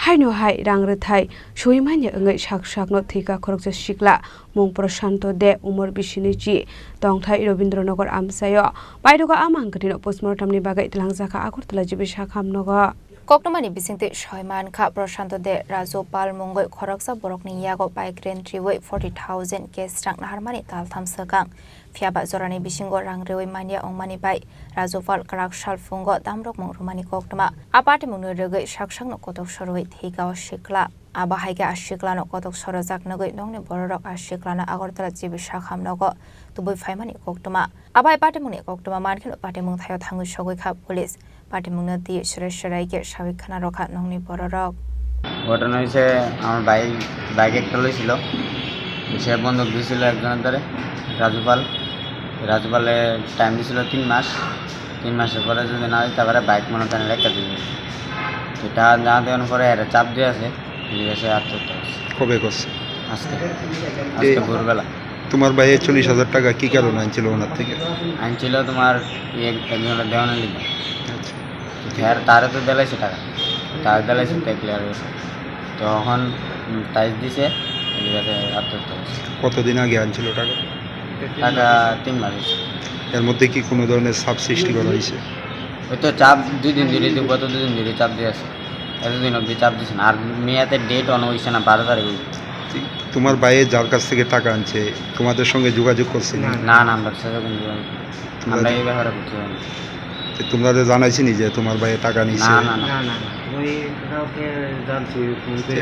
Haino hai Rwthai Sowi Manya Wngwi sak no Thwikha Khoroksa Sikla mung Prashanto de umur bisinichi Tongthai Rabindranagar amsayo Baidoga amang kedino postmortem ni bagai telangjaka Agartala jibi sakamnogo Koknomani bisingte Shoiman Kha Prashanto de Rajopal Mungoi Khoroksa Borokni Yago Baikren Triwoi 40,000 case rang naharmani tal thamsakang Fiaba Zorani Bisingo Rang Rewi Manya Ongmani Bai Rajopal Khoroksa Fungo Damrok Mung Rumani Koknoma Apati Mungno Regoi Shaksang no Kotok Soroi Thwikha Sikla Aba Haiga Sikla no Kotok Sorojak Nogoi Nongni Borok Sikla na Agartala jibi sakamnogo Tuboi Faimani Koknoma Aba Pati Mungni Koknoma Markin Pati Mung Thayo Thangui Sogoi Kha Police Party Munati Suresh get Shavikana Rokat Nongni Borok. ঘটনা হয়েছে আমার bike একটা লইছিল সে বন্ধক দিয়েছিল একজনের ধরে রাজুপালে time দিয়েছিল 3 মাসের পরে যদি না হয় তারপরে বাইক মনে করেন রেখে দিবে সেটা না দেওয়ার পরে এর চাপ দিয়ে আছে এসে আত্মহত্যা করছে। কবে করছে? আজকে ভোরবেলা। তোমার ভাই 40,000 টাকা কি কারণে আনছিল ওনার থেকে? আনছিল তোমার একজনের দেওয়ানোর লিগে তারে তো দিলাইছে টাকা তার দিলাইছে ক্লিয়ার হয়েছে তখন টাইস দিছে আত্মহত্যা করছে। কতদিন আগে আনছিল টাকা? 3 মাস হয়েছে। এর মধ্যে কি কোনো ধরনের চাপ সৃষ্টি করা হয়েছে? ওই তো চাপ 2 দিন ধরে গত 2 দিন ধরে চাপ দিয়ে আছে এতদিন অবধি চাপ দিচ্ছে না আর মেয়াদের ডেট অন হয়েছে না 12 তারিখ। তোমার ভাই যার কাছ থেকে টাকা আনছে তোমাদের সঙ্গে যোগাযোগ করছে না? না আমরা আমরা এই ব্যাপারে বুঝতে পারি তোমরা জানাইছিনি যে তোমার ভাই টাকা নিয়েছে? না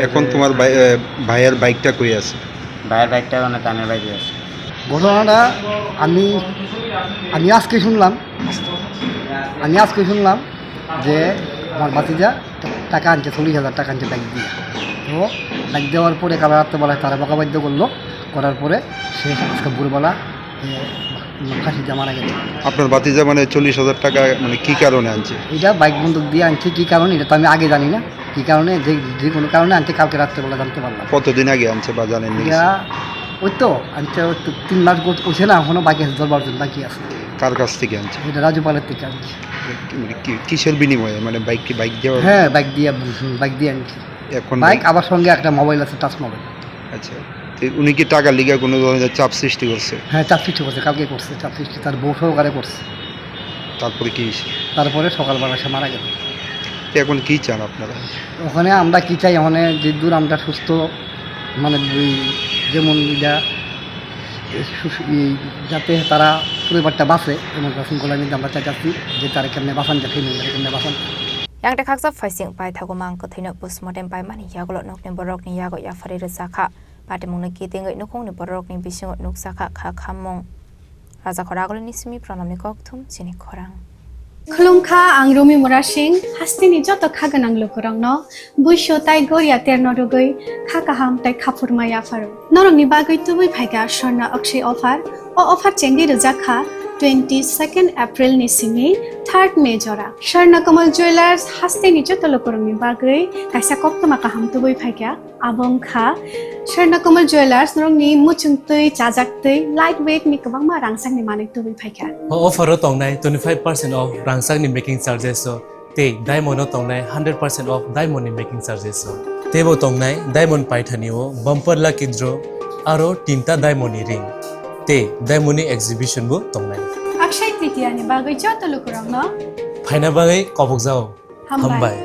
এখন তোমার ভাইয়ের বাইকটা কই আছে? ভাইয়ের বাইকটা মানে কানের বাইকে আছে। ঘটনাটা আমি আজকে শুনলাম যে আমার বাতিজা টাকা আনছে 40,000 টাকা আনছে বাইক দিয়ে। তো বাইক দেওয়ার পরে কাবার রাত্রেবেলায় তারা বকাবাদ্য করার পরে সে আজকে ভোরবেলা ফাঁসিতে মারা গেছে। আপনার বাতিজা মানে 40,000 টাকা মানে কি কারণে আনছে? এটা বাইক বন্দুক দিয়ে আনছে কি কারণে এটা তো আমি আগে জানি না কি কারণে যে কোনো কারণে আনছে কালকে রাত্রেবেলা জানতে পারলাম। কতদিন আগে আনছে বা জানেন? এটা ওই তো আনছে 3 মাস করছে না এখনো বাকি আছে 10-12 দিন বাকি আছে। কার কাছ থেকে আনছে? এটা রাজুপালের থেকে আনছে। কিসের বিনিময়ে মানে বাইক দেওয়া? হ্যাঁ বাইক দিয়ে আনছে। এখন বাইক আবার সঙ্গে একটা মোবাইল আছে টাচ মোবাইল। আচ্ছা উনি কি টাকা লিগা কোনো ধরনের চাপ সৃষ্টি করছে? হ্যাঁ চাপ সৃষ্টি করছে কালকে করছে চাপ সৃষ্টি তার বউ সহকারে করছে। তারপরে কি? তারপরে সকালবেলা সে মারা গেল। এখন কি চান আপনারা? ওখানে আমরা কি চাই ওখানে যে দূর আমরা সুস্থ মানে যেমন যাতে তারা পরিবারটা বাঁচে এমন শৃঙ্খলার মধ্যে আমরা চাইছি যে তারা কেমনে বাঁচান যায় কেমনে বাঁচান। Yang dekak sab facing pai thago mang ko thina postmortem pai mani yagolo nok ne borok ni yago ya fari rezakha pate mung ne kiting ngai nokong ni borok ni bising nok sakha kha khamong raja khoragol ni simi pranam ni kok thum chini khorang Khulungkha ang Rumi Murashing hastini joto khaganang lokorangno buisho tai goria ternodogoi khakaham tai khapurmaya faru norongni bagoi tubui phaiga sharna akshay offer chengi rezakha 22nd April ni simi 3rd May jora Sharna Kamal Jewelers hastini joto lokorangni bagoi kaisa koptoma kaham tubui phaiga abong kha Sharna Kamal Jewelers norongni muchungtui chajaktui lightweight ni kabangma rangsang ni manik tubui phaiga offer tongnai 25% off rangsang ni making charges so te diamond tongnai 100% off diamond ni making charges so tebo tongnai diamond paithanio bumper lucky draw aro tinta diamond ni ring te diamond ni exhibition bo tongnai Akshay Tritiya ni bagoi joto lokorangno phaina bagai kobok jao hambai